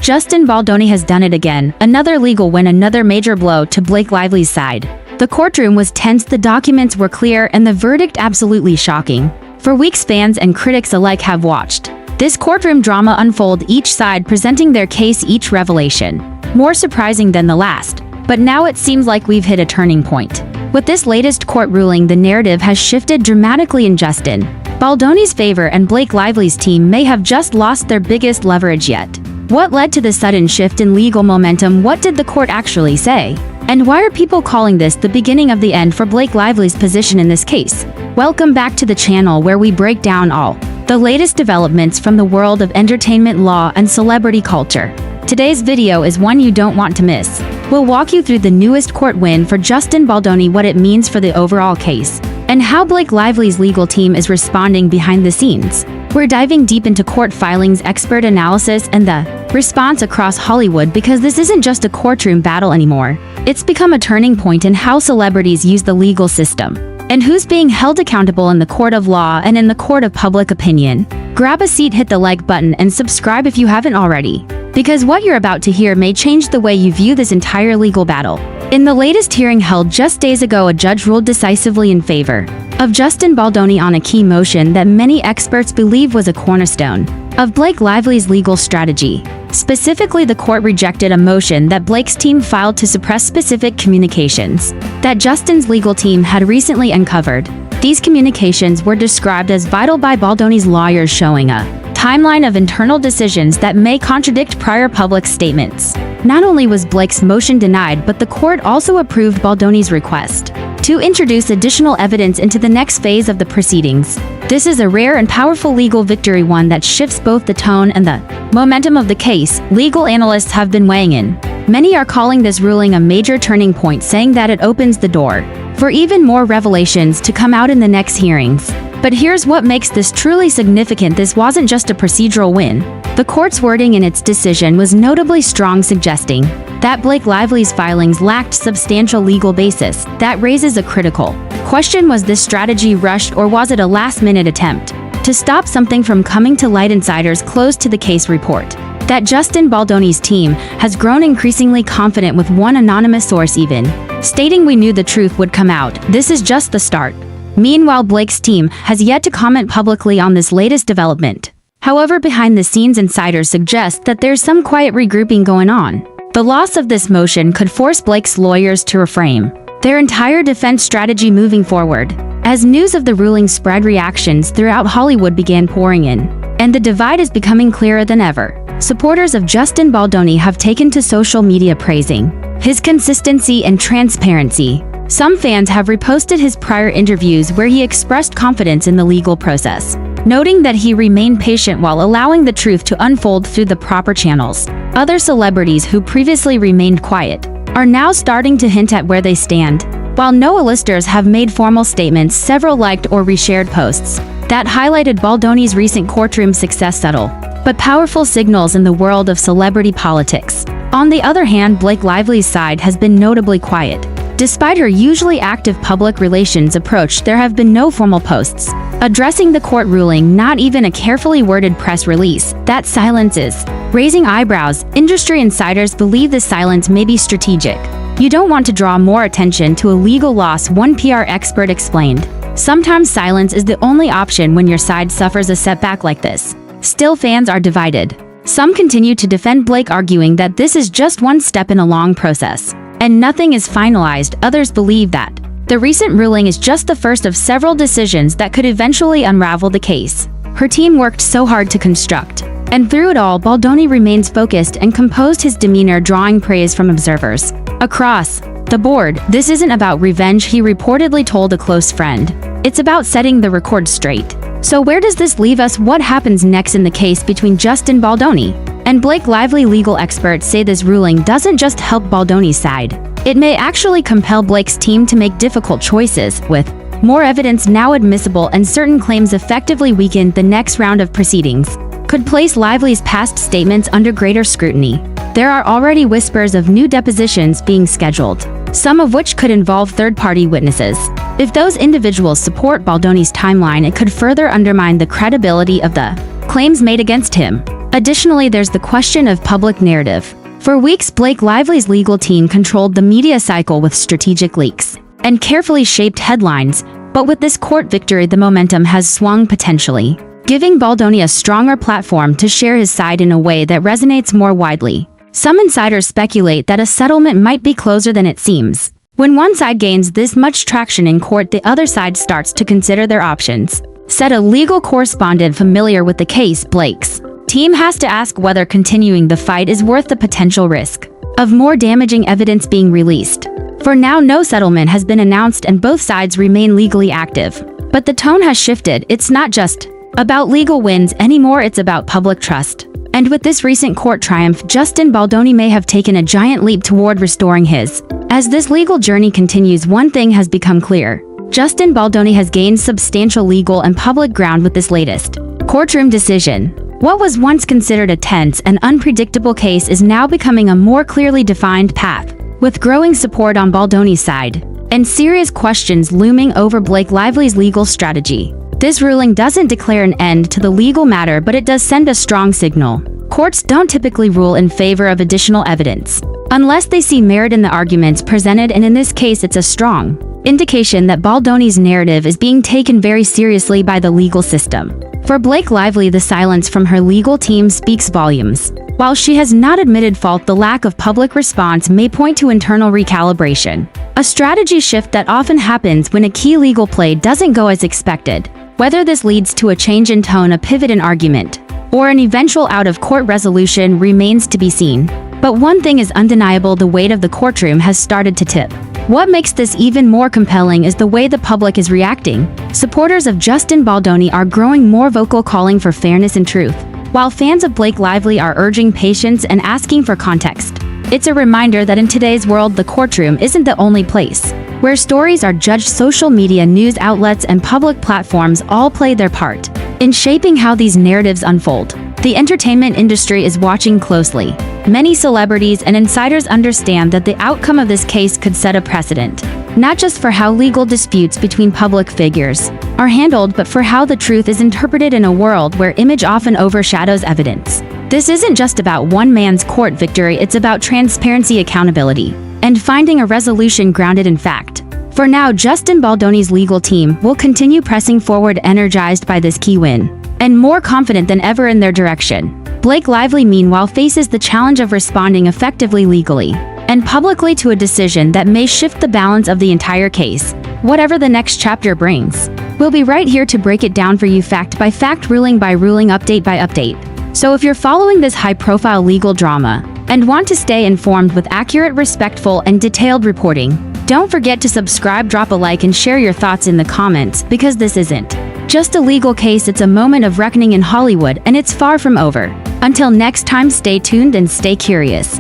Justin Baldoni has done it again. Another legal win, another major blow to Blake Lively's side. The courtroom was tense, the documents were clear, and the verdict absolutely shocking. For weeks, fans and critics alike have watched this courtroom drama unfold, each side presenting their case, each revelation more surprising than the last. But now it seems like we've hit a turning point. With this latest court ruling, the narrative has shifted dramatically in Justin Baldoni's favor, and Blake Lively's team may have just lost their biggest leverage yet. What led to the sudden shift in legal momentum? What did the court actually say? And why are people calling this the beginning of the end for Blake Lively's position in this case? Welcome back to the channel, where we break down all the latest developments from the world of entertainment, law, and celebrity culture. Today's video is one you don't want to miss. We'll walk you through the newest court win for Justin Baldoni, what it means for the overall case, and how Blake Lively's legal team is responding behind the scenes. We're diving deep into court filings, expert analysis, and the response across Hollywood, because this isn't just a courtroom battle anymore. It's become a turning point in how celebrities use the legal system, and who's being held accountable in the court of law and in the court of public opinion. Grab a seat, hit the like button, and subscribe if you haven't already, because what you're about to hear may change the way you view this entire legal battle. In the latest hearing held just days ago, a judge ruled decisively in favor of Justin Baldoni on a key motion that many experts believe was a cornerstone of Blake Lively's legal strategy. Specifically, the court rejected a motion that Blake's team filed to suppress specific communications that Justin's legal team had recently uncovered. These communications were described as vital by Baldoni's lawyers, showing a timeline of internal decisions that may contradict prior public statements. Not only was Blake's motion denied, but the court also approved Baldoni's request to introduce additional evidence into the next phase of the proceedings. This is a rare and powerful legal victory, one that shifts both the tone and the momentum of the case. Legal analysts have been weighing in. Many are calling this ruling a major turning point, saying that it opens the door for even more revelations to come out in the next hearings. But here's what makes this truly significant. This wasn't just a procedural win. The court's wording in its decision was notably strong, suggesting that Blake Lively's filings lacked substantial legal basis. That raises a critical question. Was this strategy rushed, or was it a last-minute attempt to stop something from coming to light? Insiders close to the case report that Justin Baldoni's team has grown increasingly confident, with one anonymous source even stating, "We knew the truth would come out. This is just the start." Meanwhile, Blake's team has yet to comment publicly on this latest development. However, behind the scenes, insiders suggest that there's some quiet regrouping going on. The loss of this motion could force Blake's lawyers to reframe their entire defense strategy moving forward. As news of the ruling spread, reactions throughout Hollywood began pouring in, and the divide is becoming clearer than ever. Supporters of Justin Baldoni have taken to social media praising his consistency and transparency. Some fans have reposted his prior interviews where he expressed confidence in the legal process, noting that he remained patient while allowing the truth to unfold through the proper channels. Other celebrities who previously remained quiet are now starting to hint at where they stand. While no A-listers have made formal statements, several liked or reshared posts that highlighted Baldoni's recent courtroom success, subtle but powerful signals in the world of celebrity politics. On the other hand, Blake Lively's side has been notably quiet. Despite her usually active public relations approach, there have been no formal posts addressing the court ruling, not even a carefully worded press release. That silence is raising eyebrows. Industry insiders believe this silence may be strategic. "You don't want to draw more attention to a legal loss," one PR expert explained. "Sometimes silence is the only option when your side suffers a setback like this." Still, fans are divided. Some continue to defend Blake, arguing that this is just one step in a long process and nothing is finalized. Others believe that the recent ruling is just the first of several decisions that could eventually unravel the case her team worked so hard to construct. And through it all, Baldoni remains focused and composed, his demeanor drawing praise from observers across the board. "This isn't about revenge," he reportedly told a close friend. "It's about setting the record straight." So where does this leave us? What happens next in the case between Justin Baldoni and Blake Lively? Legal experts say this ruling doesn't just help Baldoni's side. It may actually compel Blake's team to make difficult choices, with more evidence now admissible and certain claims effectively weakened. The next round of proceedings could place Lively's past statements under greater scrutiny. There are already whispers of new depositions being scheduled, some of which could involve third-party witnesses. If those individuals support Baldoni's timeline, it could further undermine the credibility of the claims made against him. Additionally, there's the question of public narrative. For weeks, Blake Lively's legal team controlled the media cycle with strategic leaks and carefully shaped headlines, but with this court victory, the momentum has swung potentially, giving Baldoni a stronger platform to share his side in a way that resonates more widely. Some insiders speculate that a settlement might be closer than it seems. When one side gains this much traction in court, the other side starts to consider their options, said a legal correspondent familiar with the case. Blake's team has to ask whether continuing the fight is worth the potential risk of more damaging evidence being released. For now, no settlement has been announced and both sides remain legally active. But the tone has shifted. It's not just about legal wins anymore, it's about public trust. And with this recent court triumph, Justin Baldoni may have taken a giant leap toward restoring his. As this legal journey continues, one thing has become clear. Justin Baldoni has gained substantial legal and public ground with this latest courtroom decision. What was once considered a tense and unpredictable case is now becoming a more clearly defined path, with growing support on Baldoni's side and serious questions looming over Blake Lively's legal strategy. This ruling doesn't declare an end to the legal matter, but it does send a strong signal. Courts don't typically rule in favor of additional evidence unless they see merit in the arguments presented, and in this case, it's a strong indication that Baldoni's narrative is being taken very seriously by the legal system. For Blake Lively, the silence from her legal team speaks volumes. While she has not admitted fault, the lack of public response may point to internal recalibration, a strategy shift that often happens when a key legal play doesn't go as expected. Whether this leads to a change in tone, a pivot in argument, or an eventual out-of-court resolution remains to be seen. But one thing is undeniable: the weight of the courtroom has started to tip. What makes this even more compelling is the way the public is reacting. Supporters of Justin Baldoni are growing more vocal, calling for fairness and truth, while fans of Blake Lively are urging patience and asking for context. It's a reminder that in today's world, the courtroom isn't the only place where stories are judged. Social media, news outlets, and public platforms all play their part in shaping how these narratives unfold. The entertainment industry is watching closely. Many celebrities and insiders understand that the outcome of this case could set a precedent, not just for how legal disputes between public figures are handled, but for how the truth is interpreted in a world where image often overshadows evidence. This isn't just about one man's court victory, it's about transparency, accountability, and finding a resolution grounded in fact. For now, Justin Baldoni's legal team will continue pressing forward, energized by this key win, and more confident than ever in their direction. Blake Lively, meanwhile, faces the challenge of responding effectively legally and publicly to a decision that may shift the balance of the entire case. Whatever the next chapter brings, we'll be right here to break it down for you, fact by fact, ruling by ruling, update by update. So if you're following this high-profile legal drama and want to stay informed with accurate, respectful, and detailed reporting, don't forget to subscribe, drop a like, and share your thoughts in the comments, because this isn't just a legal case, it's a moment of reckoning in Hollywood, and it's far from over. Until next time, stay tuned and stay curious.